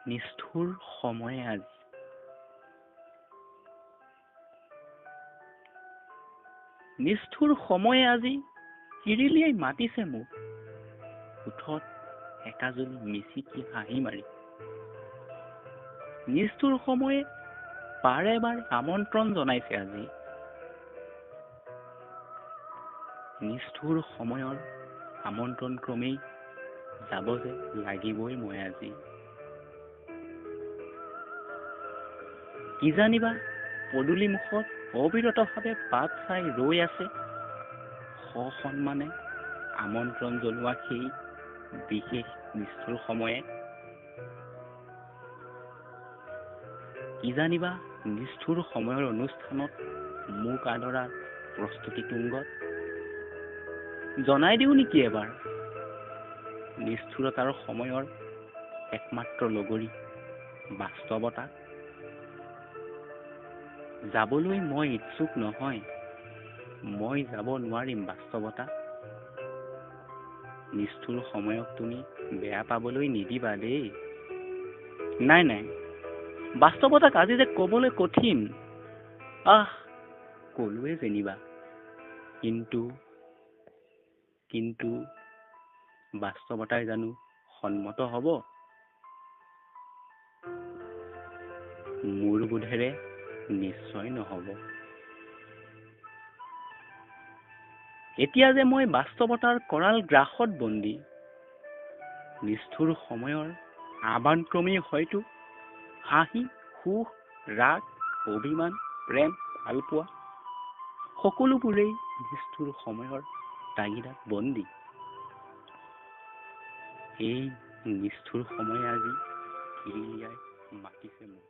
নিষ্ঠুৰ সময়ে আজি। নিষ্ঠুৰ সময়ে আজি কিৰিলিয়াই মাতিছে মোক, ওঠত একাজলি মিচিকি হাঁহি মাৰি। নিষ্ঠুৰ সময়ে বাৰে বাৰে আমন্ত্ৰণ জনাইছে আজি। নিষ্ঠুৰ সময়ৰ আমন্ত্ৰণ ক্ৰমেই যাব যে লাগিবই মই আজি। কি জানিবা পদূলি মুখত অবিৰতভাৱে বাট চাই ৰৈ আছে, সসন্মানে আমন্ত্ৰণ জনোৱা সেই বিশেষ নিষ্ঠুৰ সময়ে। কি জানিবা নিষ্ঠুৰ সময়ৰ অনুষ্ঠানত মোক আদৰাৰ প্ৰস্তুতি তুংগত। জনাই দিওঁ নেকি এবাৰ নিষ্ঠুৰতাৰ সময়ৰ একমাত্ৰ লগৰী বাস্তৱতা। যাবলৈ মই ইচ্ছুক নহয়, মই যাব নোৱাৰিম বাস্তৱতা। নিষ্ঠুৰ সময়ক তুমি বেয়া পাবলৈ নিদিবা দেই। নাই নাই, বাস্তৱতাক আজি যে কবলৈ কঠিন। কলোৱে যেনিবা, কিন্তু বাস্তৱতাই জানো সন্মত হব? মোৰ বোধেৰে নিশ্চয় নহব। এতিয়া যে মই বাস্তৱতাৰ কৰাল গ্ৰাসত বন্দী, নিষ্ঠুৰ সময়ৰ আহ্বানক্ৰমেই হয়তো হাঁহি, সুখ, ৰাগ, অভিমান, প্ৰেম, ভালপোৱা সকলোবোৰেই নিষ্ঠুৰ সময়ৰ তাগিদাত বন্দী। এই নিষ্ঠুৰ সময়ে আজি কিৰিলিয়াই মাতিছে মোক।